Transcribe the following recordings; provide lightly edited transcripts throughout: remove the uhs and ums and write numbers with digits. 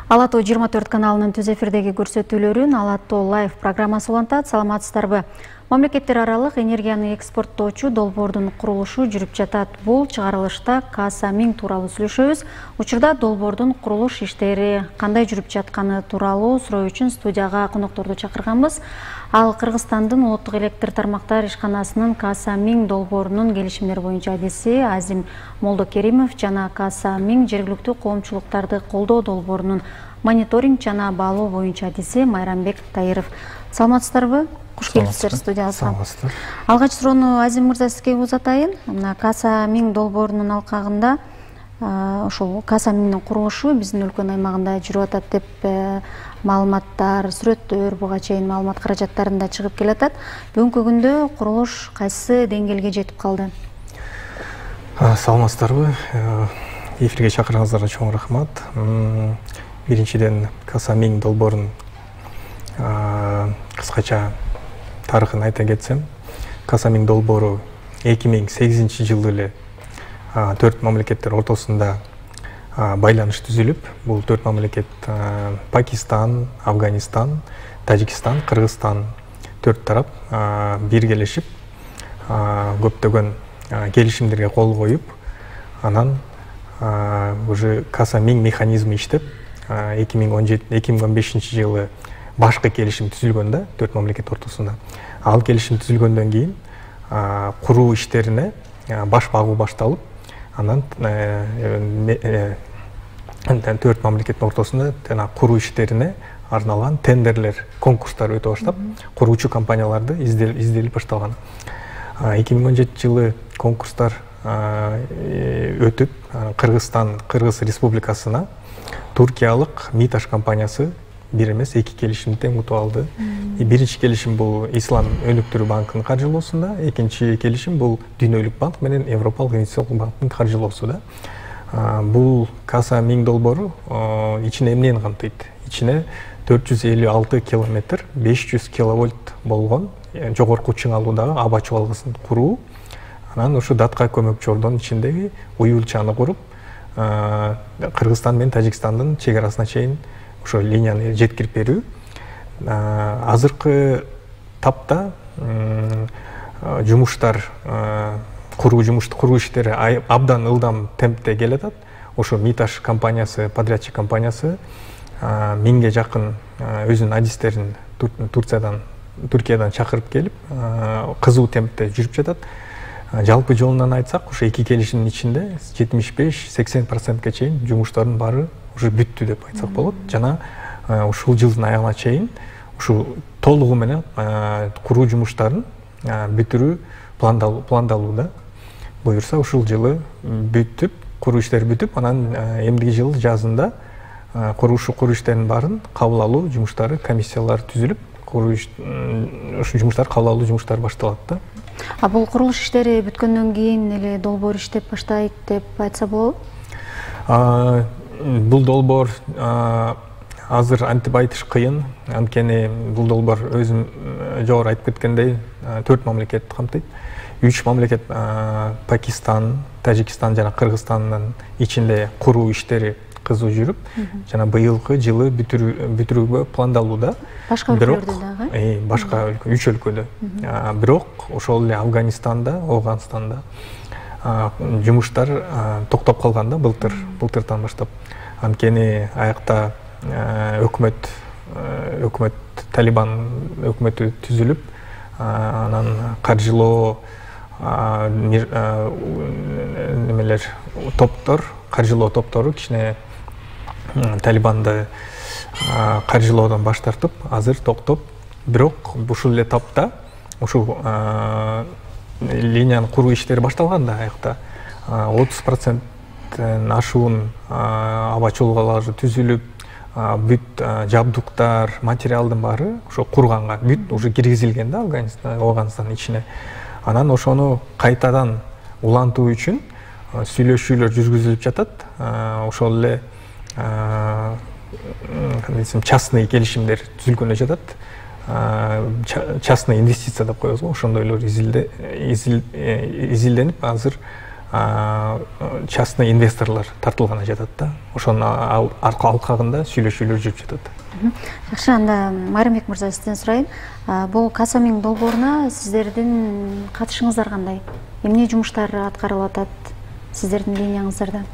Ала Тоо 24 каналынын түз эфирдеги көрсөтүүлөрүн Ала Тоо Лайв программасы улантат. Саламатсыздарбы? Мамлекеттер аралык энергияны экспорттоочу долбоордун курулушу жүрүп жатат. Бул чыгарылышта Каса Миң тууралуу сүйлөшөбүз. Учурда долбоордун курулуш иштери кандай жүрүп жатканы тууралуу суроо үчүн студияга конокторду чакырганбыз. Ал Кыргызстандын улуттук электр тармактар ишканасынын Каса Миң долбоорунун келишимдери боюнча адиси Азим Молдокеримов жана Каса Миң жергиликтүү коомчулуктарды колдоо долбоорунун мониторинг жана баалоо боюнча адиси Майрамбек Таиров. Саламатсыздарбы? Куш келипсиздер студиябызга. Алгач суроону Азим мырза сизге узатайын. Мына Каса Миң долбоорунун алкагында ошол Каса Миңдин курулушу биздин өлкөнүн аймагында жүрүп атат деп маалыматтар, сүрөттөр, буга чейин маалымат каражаттарында чыгып келатат. Бүгүнкү күндө курулуш кайсы деңгээлге жетип калды? Саламатсыздарбы? Эфирге чакырганыңыздарга чоң рахмат. Биринчиден Каса Миң долбоорун кыскача тарыхын айта кетсем, Каса Миң долбоору 2008 жылы эле 4 мамлекеттер ортосунда байланыш түзүлүп, бул 4 мамлекет Пакистан, Афганистан, Тажикстан, Кыргызстан 4 тарап биргелешип көптөгөн келишимдерге кол коюп, анан уже Каса Миң механизми иштеп 2015 жылы башкы келишим түзүлгөндө 4 мамлекет ортосунда. Ал келишим түзүлгөндөн кийин куруу иштерине баш багуу башталып, анан 4 мамлекеттин ортосунда жана куруу иштерине арналган тендерлер, конкурстар өтө баштап, куруучу компанияларды изделип башталган. 2017 жылы конкурстар өтүп, Кыргыз Республикасына Туркиялык Миташ компаниясы бир эмес 2 келишимди тең утуп алды. Биринчи келишим бул Ислам өнүктүрүү банкынын каржылоосунда, экинчи келишим бул Дүйнөлүк банк менен Европалык инвестициялык банктын каржылоосунда. Бул Каса Миң долбоору ичине эмнени камтыйт? Ичине 456 километр 500 киловольт болгон жогорку чыңалуудагы аба чуалгысын куруу, анан ушу датка көмөкчү ордонун ичиндеги уюлчаны куруп, Кыргызстан менен Тажикстандын чек арасына чейин ошо линияны жеткирип берүү. Азыркы тапта жумуштар, куруу иштери абдан ылдам темпте келатат. Ошо Миташ компаниясы, подрядчик компаниясы 1000ге жакын өзүнүн адистерин Түркиядан чакырып келип, кызуу темпте жүрүп жатат. Жалпы жолунан айтсак, ошо 2 келишимдин ичинде 75-80%га чейин жумуштардын баары уже бүттү деп айтсак болот. Жана ушул жылдын аягына чейин ушу толугу менен куруу жумуштарын бүтүрүү пландалууда. Буюрса ушул жылы бүтүп, куруу иштери бүтүп, анан эмдиги жыл жазында куруу иштеринин баарын кабыл алуу жумуштары, комиссиялар түзүлүп, ушу жумуштар кабыл алуу жумуштары башталат да. Бул курулуш иштери бүткөндөн кийин эле долбоор иштеп баштайт деп айтса болобу? Бул долбоор азыр антип айтыш кыйын, анткени бул долбоор өзүм жогору айтып кеткендей 4 мамлекет камтыйт. 3 мамлекет Пакистан, Тажикстан жана Кыргызстандын ичинде куруу иштери кызуу жүрүп, жана быйылкы жылы бүтүрүүгө пландалууда. Башка өлкөлөрдө дагы? Башка өлкө, 3 өлкөдө. Бирок ошол эле Афганистанда, Ооганстанда жумуштар токтоп калган да былтырдан баштап. Анткени аякта өкмөт Талибан өкмөтү түзүлүп, анан каржылоо каржылоо топтору кичине Талибанды каржылоодон баш тартып, азыр токтоп, бирок ушул эле тапта ушул линиянын куруу иштери башталган да аякта. 30% ашуун аба чолгалары түзүлүп, бүт жабдуктар, материалдын баары ошо курганга, бүт уже киргизилген да Ооганстандын ичине. Анан ошону кайтадан улантуу үчүн сүйлөшүүлөр жүргүзүлүп жатат. Ошол эле частный келишимдер түзүлгөнү жатат. Частный инвестиция деп коебуз го, ошондойлор изилденип азыр частный инвесторлар тартылганы жатат да. Ошонун алкагында сүйлөшүүлөр жүрүп жатат. Жакшы, анда Майрамбек мырза, сизден сурайын. Бул Касамин долбооруна сиздердин катышыңыздар кандай? Эмне жумуштар аткарылып атат сиздердин линияңыздарда?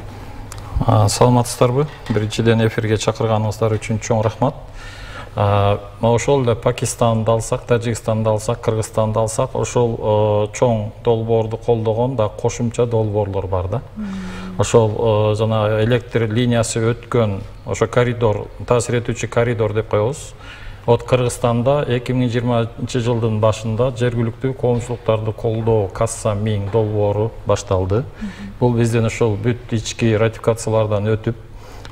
Саламатсыздарбы? Биринчиден эфирге чакырганыңыздар үчүн чоң рахмат. Ошол эле Пакистанды алсак, Тажикстанды алсак, Кыргызстанды алсак, ошол чоң долбоорду колдогон да кошумча долбоорлор бар да. Ошол жана электр линиясы өткөн ошо коридор, таасир этүүчү коридор деп коебуз. От Кыргызстанда 2020 жылдын башында жергиликтүү коомчулуктарды колдоо Касамин долбоору башталды. Бул бизден ошол бүт ички ратификациялардан өтүп,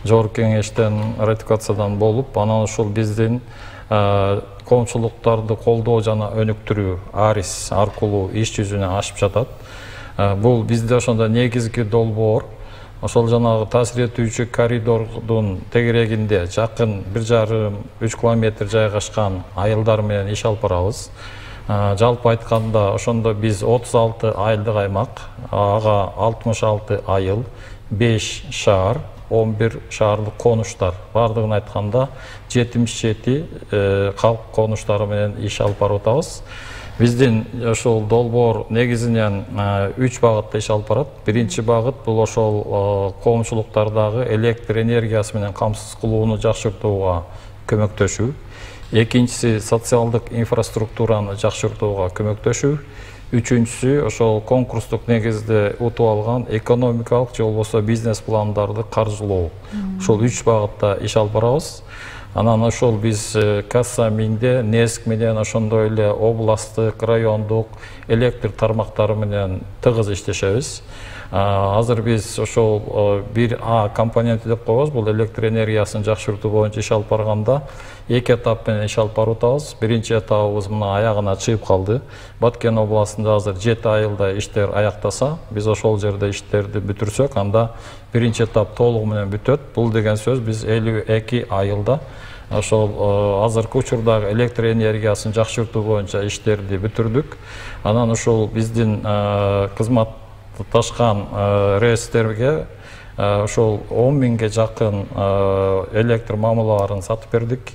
жогорку кеңештен ратификациядан болуп, анан ошол биздин коомчулуктарды колдоо жана өнүктүрүү АРИС аркылуу иш жүзүнө ашып жатат. Бул бизде ошондо негизги долбоор. Ошол жанагы таасир этүүчү коридордун тегерегинде жакын 1,5-3 километр жайгашкан айылдар менен иш алып барабыз. Жалпы айтканда ошондо биз 36 айылдык аймак, ага 66 айыл, 5 шаар, 11 шаардык конуштар, бардыгын айтканда 77 калк конуштары менен иш алып барып атабыз. Биздин ошол долбоор негизинен 3 багытта иш алып барат. Биринчи багыт бул ошол коомчулуктардагы электр энергиясы менен камсыз кылууну жакшыртууга көмөктөшүү. Экинчиси социалдык инфраструктураны жакшыртууга көмөктөшүү. Үчүнчүсү ошол конкурстук негизде утуп алган экономикалык же болбосо бизнес пландарды каржылоо. Ошол 3 багытта иш алып барабыз. Анан ошол биз Касаминде НЭСК менен ошондой эле областтык, райондук электр тармактары менен тыгыз иштешебиз. Азыр биз ошол 1А компоненти деп коебуз, бул электр энергиясын жакшыртуу боюнча иш алып барганда 2 этап менен иш алып барып атабыз. Биринчи этабыбыз мына аягына чыгып калды. Баткен областында азыр 7 айылда иштер аяктаса, биз ошол жерде иштерди бүтүрсөк, анда биринчи этап толугу менен бүтөт. Бул деген сөз биз 52 айылда ошол азыркы учурдагы электр энергиясын жакшыртуу боюнча иштерди бүтүрдүк. Анан ошол биздин кызматташкан рейстерге ошол 10 миңге жакын электр мамылаларын сатып бердик.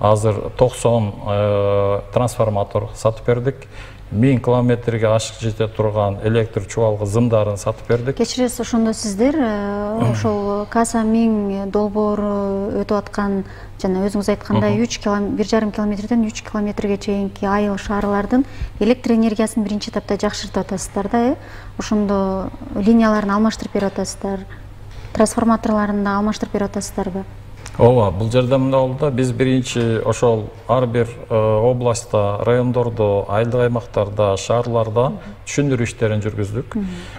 Азыр 90 трансформатор сатып бердик. 1000 километрге ашык жете турган электр чубалгы зымдарын сатып бердик. Кечиресиз, ошондо сиздер ошол Касамин долбоору өтүп аткан жана өзүңүз айткандай 1,5 километрден 3 километрге чейинки айыл шаарлардын электр энергиясын биринчи этапта жакшыртып атасыздар да, ошондо линияларын алмаштырып берип атасыздар, трансформаторларын да алмаштырып берип атасыздарбы? Ооба, бул жерде мындай болду да, биз биринчи ошол ар бир областта, райондордо, айылдык аймактарда, шаарларда түшүндүрүү иштерин жүргүздүк.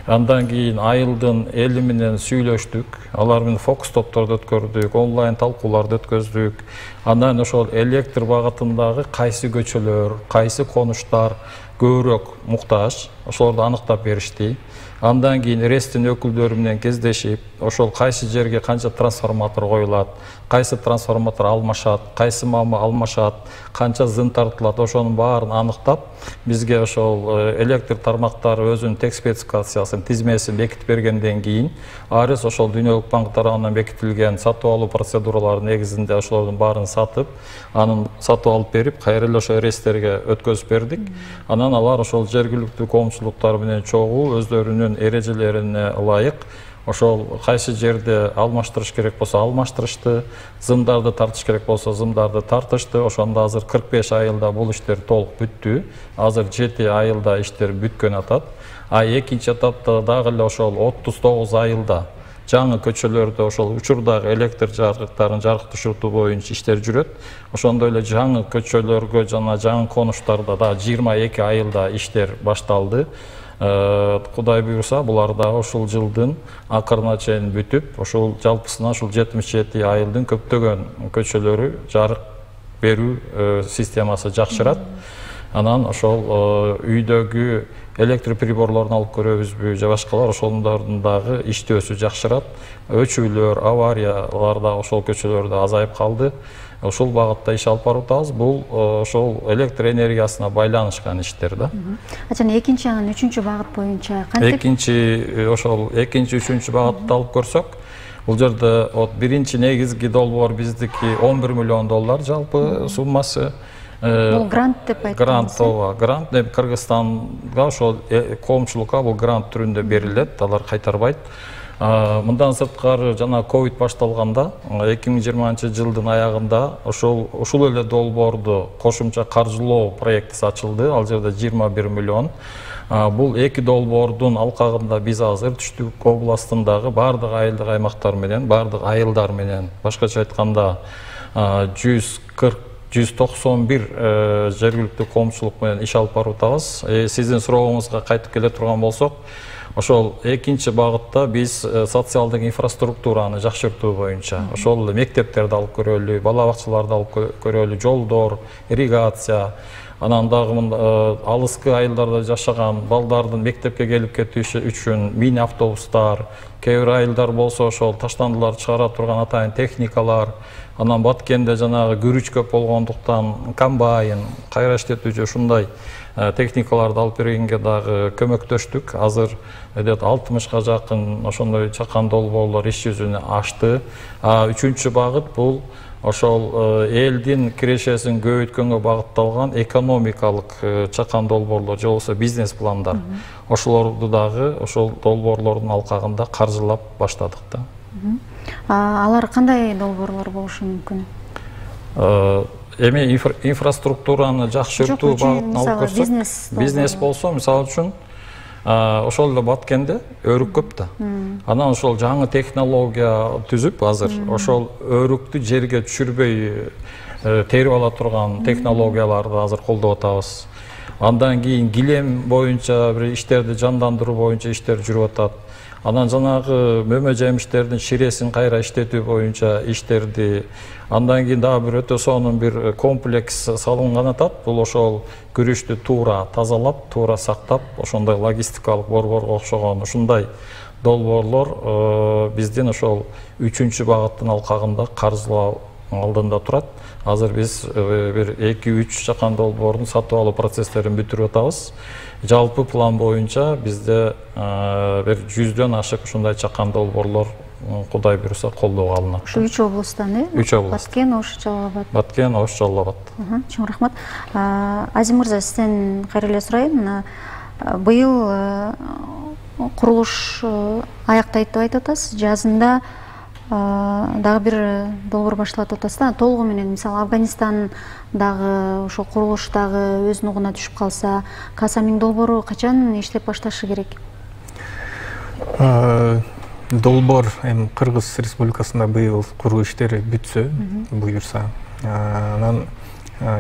Андан кийин айылдын эли менен сүйлөштүк, алар менен фокус топторду өткөрдүк, онлайн талкууларды өткөздүк. Андан ошол электр багытындагы кайсы көчөлөр, кайсы конуштар көбүрөөк муктаж, ошолорду анықтап беришти. Андан кийин рестин өкүлдөрү менен кездешип, ошол кайсы жерге канча трансформатор коюлат, кайсы трансформатор алмашат, кайсы мамы алмашат, канча зым тартылат, ошонун баарын аныктап, бизге ошол электр тармактары өзүнүн тек спецификациясын, тизмесин бекитип бергенден кийин, АРИС ошол Дүйнөлүк банк тарабынан бекитилген сатып алуу процедуралары негизинде ошолордун баарын сатып, анын сатып алып берип, кайра эле ошол рейстерге өткөзүп бердик. Анан алар ошол жергиликтүү коомчулуктар менен чогуу өздөрүнүн эрежелерине ылайык ошол кайсы жерде алмаштырыш керек болсо алмаштырышты, зымдарды тартыш керек болсо зымдарды тартышты. Ошондо азыр 45 айылда бул иштер толук бүттү. Азыр 7 айылда иштер бүткөн атат. Экинчи этапта дагы эле ошол 39 айылда жаңы көчөлөрдө ошол учурдагы электр жарыктарын жарыкташыртуу боюнча иштер жүрөт. Ошондой эле жаңы көчөлөргө жана жаңы конуштарда да 22 айылда иштер башталды. Кудай буйруса, булар да ошол жылдын акырына чейин бүтүп, ошол жалпысына ошол 77 айылдын көптөгөн көчөлөрү жарык берүү системасы жакшырат. Анан ошол үйдөгү электр приборлорун алып көрөбүзбү же башкалар, ошондордун дагы иштөөсү жакшырат. Өчүүлөр, авариялар да ошол көчөлөрдө азайып калды. Ошол багытта иш алып барып атабыз. Бул ошол электр энергиясына байланышкан иштер да. Жана экинчи, анан үчүнчү багыт боюнча кантип? Экинчи, үчүнчү багытты алып көрсөк, бул жерде биринчи негизги долбоор биздики $11 миллион жалпы суммасы. Бул грант деп айтканбыз. Грант деп Кыргызстанга ошол коомчулукка бул грант түрүндө берилет, алар кайтарбайт. Мындан сырткары жана ковид башталганда 2020 жылдын аягында ушул эле долбоорду кошумча каржылоо проектиси ачылды. Ал жерде 21 миллион. Бул эки долбоордун алкагында биз азыр Түштүк областындагы бардык айылдык аймактар менен, бардык айылдар менен, башкача айтканда 191 жергиликтүү коомчулук менен иш алып барып атабыз. Сиздин сурооңузга кайтып келе турган болсок, ошол экинчи багытта биз социалдык инфраструктураны жакшыртуу боюнча, ошол мектептерди алып көрөлү, бала бакчаларды алып көрөлү, жолдор, ирригация, анан дагы алыскы айылдарда жашаган балдардын мектепке келип кетиши үчүн мини автобустар, кээ бир айылдар болсо ошол таштандыларды чыгара турган атайын техникалар, анан Баткенде жанагы күрүч көп болгондуктан комбайн, кайра иштетүүчү ушундай техникаларды алып бергенге дагы көмөктөштүк. Азыр 60га жакын ошондой чакан долбоорлор иш жүзүнө ашты. Үчүнчү багыт бул ошол элдин кирешесин көбөйткөнгө багытталган экономикалык чакан долбоорлор же болбосо бизнес пландар. Ошолорду дагы ошол долбоорлордун алкагында каржылап баштадык да. Алар кандай долбоорлор болушу мүмкүн? Эми инфраструктураны жакшыртуу багытын алып көрсөк, бизнес болсо, мисалы үчүн ошол эле Баткенде өрүк көп да. Анан ошол жаңы технология түзүп, азыр ошол өрүктү жерге түшүрбөй терип ала турган технологияларды азыр колдоп атабыз. Андан кийин килем боюнча бир иштерди жандандыруу боюнча иштер жүрүп атат. Анан жанагы мөмө жемиштердин ширесин кайра иштетүү боюнча иштерди, андан кийин дагы бир өтө сонун бир комплекс салынган атат. Бул ошол күрүчтү туура тазалап, туура сактап, ошондой логистикалык борборго окшогон ушундай долбоорлор биздин ошол үчүнчү багыттын алкагында каржылоо алдында турат. Азыр биз бир 2-3 чакан долбоордун сатып алуу процесстерин бүтүрүп атабыз. Жалпы план боюнча бизде бир 100дөн ашык ушундай чакан долбоорлор Кудай буйруса колдоого алынат. Ушу 3 облусттан, 3 област. Баткен, Ош, Жалал Абад. Баткен, Ош, Жалал Абад. Чоң рахмат. Азим мырза, сизден кайра эле сурайын. Быйыл курулуш аяктайт деп айтып атасыз. Жазында дагы бир долбоор башталат атасыз да. Толугу менен, мисалы Афганистандагы ошол курулуш дагы өз нугуна түшүп калса, Касамин долбоору качан иштеп башташы керек? Долбоор эми Кыргыз Республикасында быйыл куруу иштери бүтсө, буюрса. Анан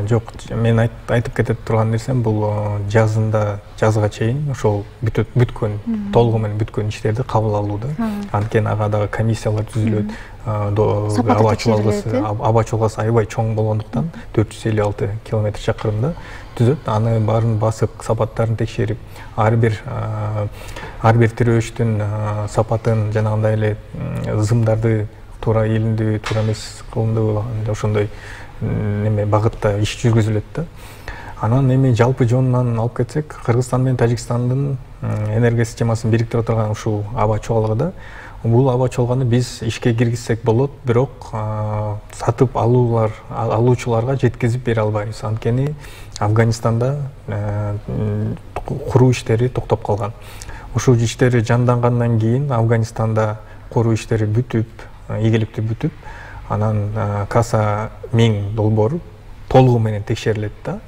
жок, мен айтып кетет турган нерсем бул жазга чейин ошол бүткөн, толугу менен бүткөн иштерди кабыл алууда. Анткени ага дагы комиссиялар түзүлөт. Аба чолгасы аябай чоң болгондуктан 456 километр чакырымда түзөт. Аны баарын басып, сапаттарын текшерип, ар бир тирөөчтүн сапатын, жанагындай эле зымдарды туура ийилиндүү, туура эмес кылымдуу, ошондой неме багытта иш жүргүзүлөт да. Анан эми жалпы жонунан алып кетсек, Кыргызстан менен Тажикстандын энергия системасын бириктирип турган ушул аба чолгоуда, бул аба чолгону биз ишке киргизсек болот, бирок сатып алуучуларга жеткизип бере албайбыз. Анткени Афганистанда куруу иштери токтоп калган. Ушул иштери жандангандан кийин Афганистанда куруу иштери бүтүп, ийгиликтүү бүтүп, анан Каса-1000 долбоору толугу менен текшерилет да.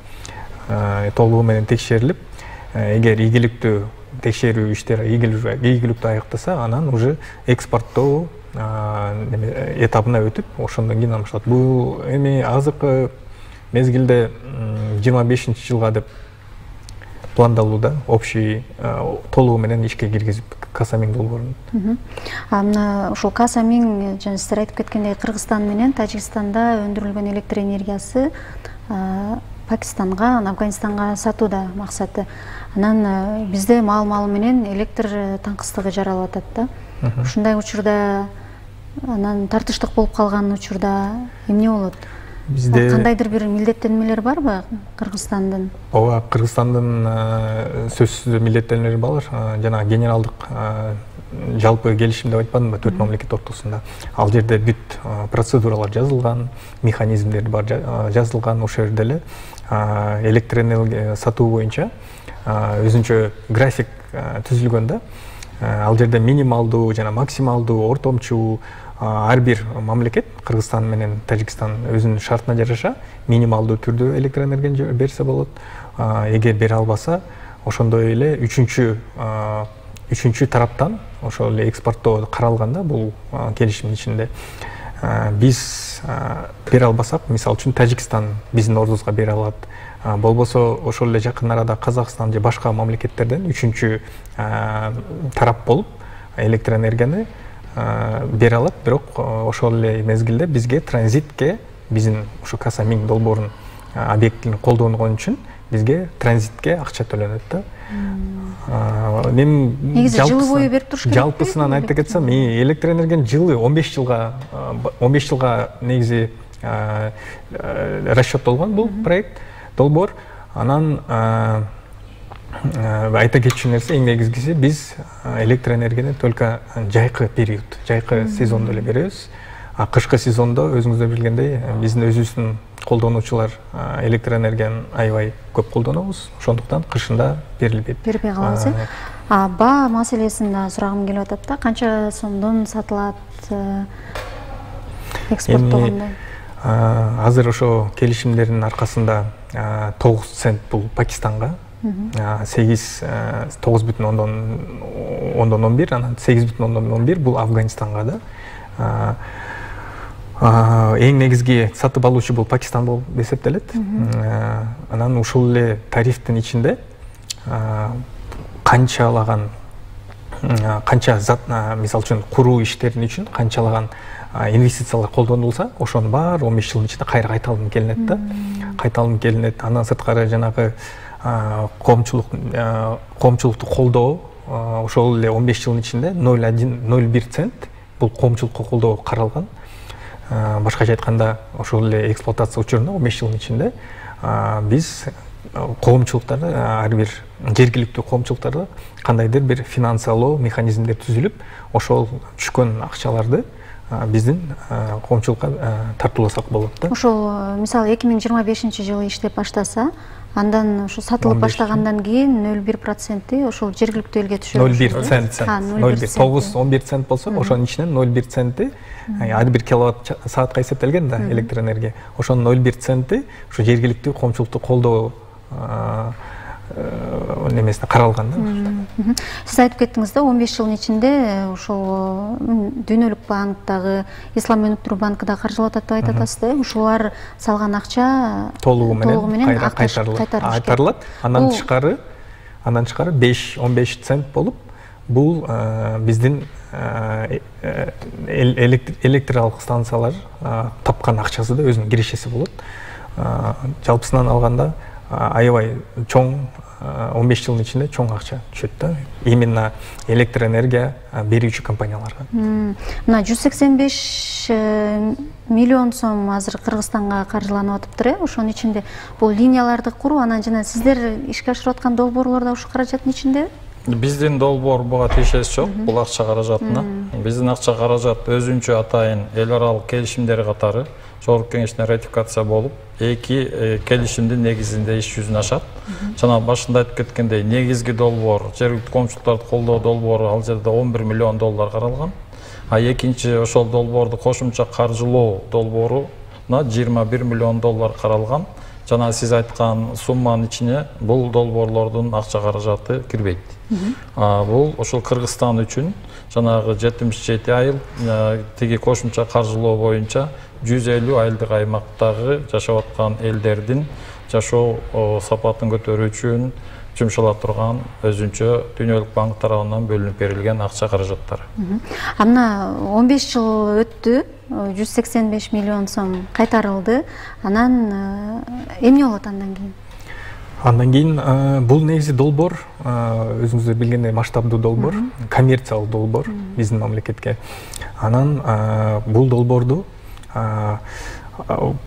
Толугу менен текшерилип, эгер ийгиликтүү текшерүү иштери ийгиликтүү аяктаса, анан уже экспорттоо этабына өтүп, ошондон кийин башталат. Бул эми азыркы мезгилде 25-жылга деп пландалууда, общий толугу менен ишке киргизип Каса-1000 долбоорун. Мына ошол Каса-1000, жана сиздер айтып кеткендей, Кыргызстан менен Тажикстанда өндүрүлгөн электр энергиясы Пакистанга, Афганистанга сатууда максаты. Анан бизде мал менен электр таңкыстыгы жаралып атат да. Ушундай учурда анан тартыштык болуп калган учурда эмне болот? Бизде кандайдыр бир милдеттенмелер барбы Кыргызстандын? Ооба, Кыргызстандын сөзсүз милдеттенмелери бар. Жана генералдык жалпы келишим деп айтпадымбы 4 мамлекет ортосунда. Ал жерде бүт процедуралар жазылган, механизмдер бар жазылган, ошол жерде эле электр энергия сатуу боюнча өзүнчө график түзүлгөн да. Ал жерде минималдуу жана максималдуу, ортомчу ар бир мамлекет, Кыргызстан менен Тажикстан өзүнүн шартына жараша минималдуу түрдө электр энергияны берсе болот. Эгер бере албаса, ошондой эле үчүнчү тараптан ошол эле экспорттоо каралганда бул келишимдин ичинде. Биз бере албасак, мисалы үчүн Тажикстан биздин ордубузга бере алат. Болбосо ошол эле жакын арада Казакстан же башка мамлекеттерден үчүнчү тарап болуп электр энергияны бере алат. Бирок ошол эле мезгилде бизге транзитке, биздин ушу Каса-Миң долбоорунун объектин колдонгон үчүн бизге транзитке акча төлөнөт да. Негизи жылы бою берип туруш керек. Жалпысынан айта кетсем, электр энергиянын жылы 15 жылга негизи расчеттолгон бул проект, долбоор. Анан айта кетчү нерсе, эң негизгиси биз электр энергияны только жайкы период, жайкы сезондо эле беребиз. Кышкы сезондо өзүңүздөр билгендей биздин өзүбүздүн колдонуучулар электр энергияны аябай көп колдонобуз. Ошондуктан кышында берилбей калабыз. Баа маселесин да сурагым келип атат да. Канча сомдон сатылат экспорттогондо? Азыр ошо келишимдердин аркасында 9 цент бул Пакистанга, 9,11, анан 8,11 бул Афганистанга да. Эң негизги сатып алуучу бул Пакистан болуп эсептелет. Анан ушул эле тарифтин ичинде канча зат, мисалы үчүн куруу иштерин үчүн канчалаган инвестициялар колдонулса, ошонун баары 15 жылдын ичинде кайра кайталым келинет да. Кайталым келинет. Андан сырткары жанагы коомчулукту колдоо ошол эле 15 жылдын ичинде 0,1 цент бул коомчулукка колдоо каралган. Башкача айтканда, ошол эле эксплуатация учурунда 15 жылдын ичинде биз коомчулуктарды, ар бир жергиликтүү коомчулуктарды кандайдыр бир финансалоо механизмдер түзүлүп, ошол түшкөн акчаларды биздин коомчулукка тартууласак болот да. Ошол мисалы 2025 жылы иштеп баштаса, андан ушу сатылып баштагандан кийин 0,1% ошол жергиликтүү элге түшөт. 0,1 цент. 9-11 цент болсо, ошонун ичинен 0,1 центи ар бир киловатт саатка эсептелген да электр энергия. Ошонун 0,1 центи ушу жергиликтүү коомчулукту колдоо немесине каралган да. Сиз айтып кеттиңиз да, 15 жылдын ичинде ошол Дүйнөлүк банктагы, Ислам өнүктүрүү банкы да каржылап атат деп айтып атасыз да. Ушулар салган акча толугу менен кайтарылат. Андан тышкары 5-15 цент болуп, бул биздин электралык станциялар тапкан акчасы да өзүнүн кирешеси болот. Жалпысынан алганда аябай чоң 15 жылдын ичинде чоң акча түшөт да. Именно электр энергия берүүчү компанияларга. Мына 185 миллион сом азыр Кыргызстанга каржыланып атыптыр. Ошонун ичинде бул линияларды куруу, анан жана сиздер ишке ашырып аткан долбоорлор да ушу каражаттын ичинде? Биздин долбоор буга тиешеси жок, бул акча каражатына. Биздин акча каражат өзүнчө атайын эл аралык келишимдер катары Жогорку Кеңеште ратификация болуп, эки келишимдин негизинде иш жүзүнө ашат. Жана башында айтып кеткендей, негизги долбоор, жергиликтүү коомчулуктарды колдоо долбоору ал жерде $11 миллион каралган. Экинчи ошол долбоорду кошумча каржылоо долбооруна $21 миллион каралган. Жана сиз айткан сумманын ичине бул долбоорлордун акча каражаты кирбейт. Бул ошол Кыргызстан үчүн жанагы 77 айыл тиги кошумча каржылоо боюнча 150 айылдык аймактагы жашап аткан элдердин жашоо сапатын көтөрүү үчүн, жумшала турган өзүнчө Дүйнөлүк банк тарабынан бөлүнүп берилген акча каражаттары. Мына 15 жыл өттү, 185 миллион сом кайтарылды. Анан эмне болот андан кийин? Андан кийин бул негизи долбоор, өзүңүздөр билгендей масштабдуу долбоор, коммерциялык долбоор биздин мамлекетке. Анан бул долбоорду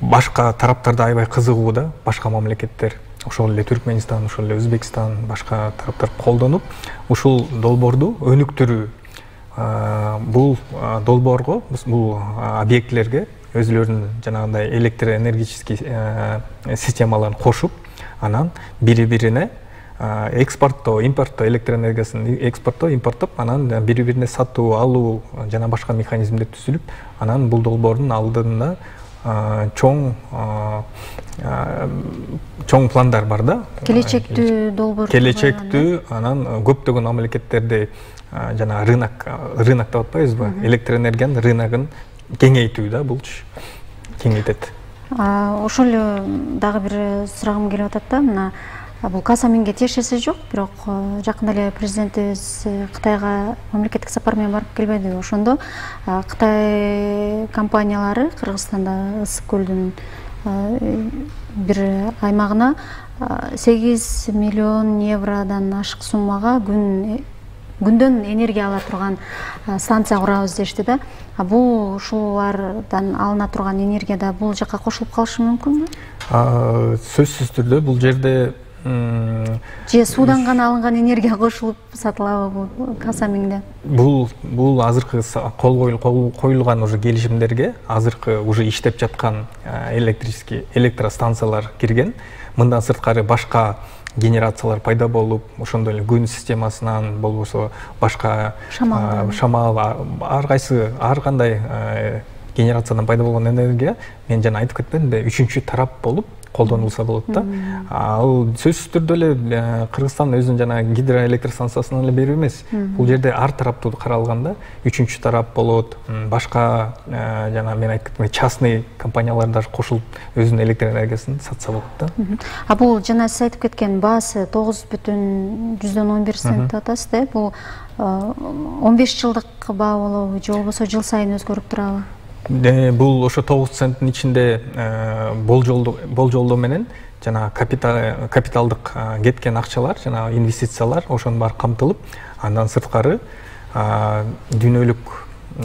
башка тараптарда аябай кызыгууда, башка мамлекеттер, ошол эле Түркменистан, ошол эле Өзбекстан, башка тараптар колдонуп, ушул долбоорду өнүктүрүү, бул долбоорго, бул объектилерге өзүлөрүнүн жанагындай электроэнергетический системаларын кошуп, анан бири-бирине экспорттоо, импорттоо, электроэнергиясын экспорттоо, импорттоп, анан бири-бирине сатуу, алуу жана башка механизмдер түзүлүп, анан бул долбоордун алдында чоң пландар бар да. Келечектүү долбоор. Келечектүү, анан көптөгөн мамлекеттерде жана рынок деп атпайбызбы? Электроэнергиянын рыногун кеңейтүү да, булчу кеңейтет. Ошол эле дагы бир сурагым келип атат да, мына бул Касаминге тиешеси жок, бирок жакында эле президентибиз Кытайга мамлекеттик сапар менен барып келбедиби? Ошондо Кытай компаниялары Кыргызстанда Ысык көлдүн бир аймагына 8 миллион евродан ашык суммага күндөн энергия ала турган станция курабыз дешти да. Бул ушулардан алына турган энергияда бул жака кошулуп калышы мүмкүнбү? Сөзсүз түрдө бул жерде же суудан гана алынган энергия кошулуп сатылабы бул Касамиңде? Бул азыркы коюлган уже келишимдерге азыркы уже иштеп жаткан электростанциялар кирген. Мындан сырткары башка генерациялар пайда болуп, ошондой эле күн системасынан болбосо башка шамал, ар кандай генерациядан пайда болгон энергия, мен жана айтып кетпедимби, үчүнчү тарап болуп колдонулса болот да. Ал сөзсүз түрдө эле Кыргызстан өзүнүн жана гидроэлектростанциясынан эле берүү эмес. Бул жерде ар тараптуу каралганда үчүнчү тарап болот, башка жана мен айтып кеткендей частный компаниялар да кошулуп өзүнүн электроэнергиясын сатса болот да. Бул жана сиз айтып кеткен баасы 9,11 цент деп атасыз да. Бул 15 жылдык баа болобу же болбосо жыл сайын өзгөрүп турабы? Бул ошо 9 центтин ичинде болжолдоо менен жана капиталдык кеткен акчалар, жана инвестициялар ошонун баары камтылып, андан сырткары дүйнөлүк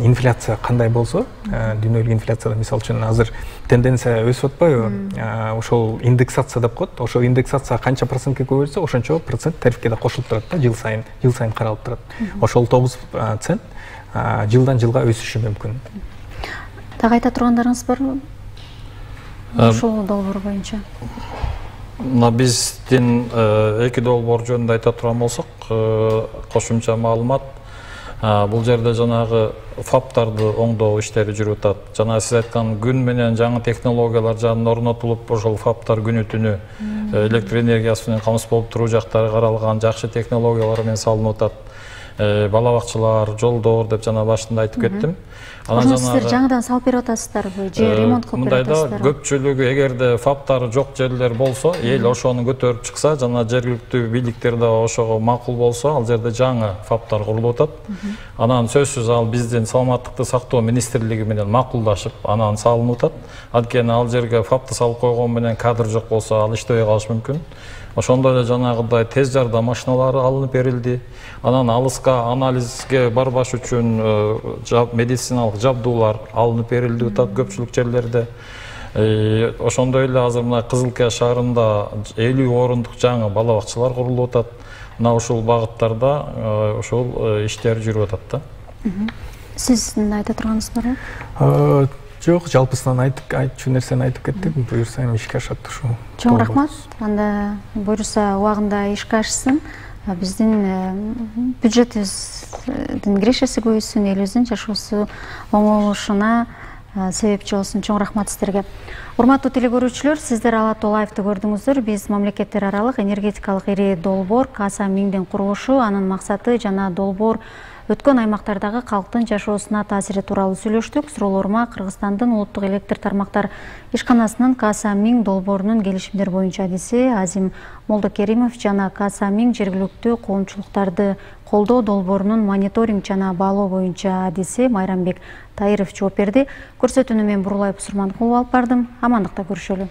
инфляция кандай болсо, дүйнөлүк инфляцияда мисалы үчүн азыр тенденция өсүп атпайбы? Ошол индексация деп коет. Ошол индексация канча процентке көбөйтсө, ошончо процент тарифке да кошулуп турат да, жыл сайын каралып турат. Ошол 9 цент жылдан жылга өсүшү мүмкүн. Дагы айта тургандарыңыз барбы? Ушул долбоор боюнча. Мына биздин эки долбоор жөнүндө айта турган болсок, кошумча маалымат. Бул жерде жанагы фаптарды оңдоо иштери жүрүп атат. Жана сиз айткан күн менен жаңы технологиялар жанына орнотулуп, ошол фаптар күнү түнү электр энергиясы менен камсыз болуп туруу жактары каралган жакшы технологиялар менен салынып атат. Бала бакчалар, жолдор деп жана башында айтып кеттим. Ошону сиздер жаңыдан салып берип атасыздарбы же ремонт кылып берип атасыздарбы? Мындайда көпчүлүгү эгерде фаптары жок жерлер болсо, эл ошону көтөрүп чыкса, жана жергиликтүү бийликтер да ошого макул болсо, ал жерде жаңы фаптар курулуп атат. Анан сөзсүз ал биздин саламаттыкты сактоо министрлиги менен макулдашып, анан салынып атат. Анткени ал жерге фапты салып койгон менен кадр жок болсо, ал иштебей калышы мүмкүн. Ошондой эле жанагыдай тез жардам машиналары алынып берилди. Анан алыска анализге барбаш үчүн медициналык жабдуулар алынып берилди атат көпчүлүк жерлерде. Ошондой эле азыр мына Кызылкия шаарында 50 орундук жаңы бала бакчалар курулуп атат. Мына ушул багыттарда ошол иштер жүрүп атат да. Сиздин айта турганыңыз барбы? Жок, жалпысынан айтчу нерсени айтып кеттик. Буюрса эми ишке ашат ушул. Чоң рахмат. Анда буюрса убагында ишке ашсын. Биздин бюджетибиздин кирешеси көбөйсүн, элибиздин жашоосу оңолушуна себепчи болсун. Чоң рахмат сиздерге. Урматтуу телекөрүүчүлөр, сиздер Ала Тоо лайфты көрдүңүздөр. Биз мамлекеттер аралык энергетикалык ири долбоор Касамиңдин курулушу, анын максаты жана долбоор өткөн аймактардагы калктын жашоосуна таасири тууралуу сүйлөштүк. Суроолорума Кыргызстандын улуттук электр тармактар ишканасынын КСА-Миң долбоорунун келишимдер боюнча адиси Азим Молдокеримов жана КСА-Миң жергиликтүү коомчулуктарды колдоо долбоорунун мониторинг жана баалоо боюнча адиси Майрамбек Таиров жооп берди. Көрсөтүүнү мен Бурулай Бусурманкулова алып бардым. Амандыкта көрүшөлү.